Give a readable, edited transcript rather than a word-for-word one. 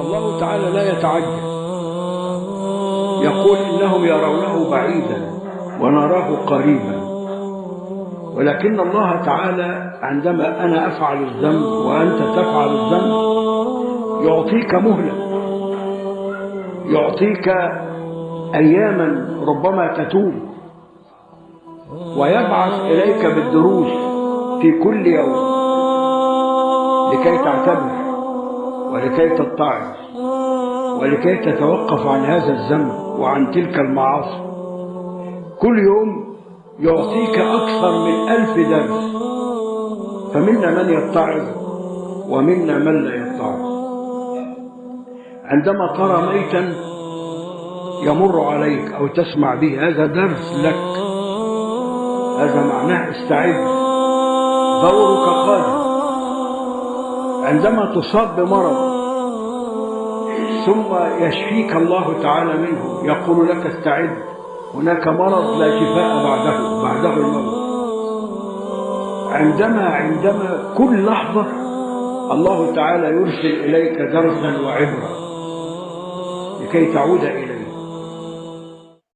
الله تعالى لا يتعجل، يقول إنهم يرونه بعيدا ونراه قريبا، ولكن الله تعالى عندما أنا أفعل الذنب وأنت تفعل الذنب يعطيك مهلة، يعطيك أياما ربما تتوب، ويبعث إليك بالدروس في كل يوم لكي تعتبر ولكي تتعظ ولكي تتوقف عن هذا الذنب وعن تلك المعاصي. كل يوم يعطيك أكثر من 1000 درس، فمنا من يتعظ ومنا من لا يتعظ. عندما ترى ميتا يمر عليك أو تسمع به هذا درس لك، هذا معناه استعد، دورك قادم. عندما تصاب بمرض ثم يشفيك الله تعالى منه يقول لك استعد، هناك مرض لا شفاء بعده الموت. عندما كل لحظة الله تعالى يرسل إليك درسا وعبرة لكي تعود إليه.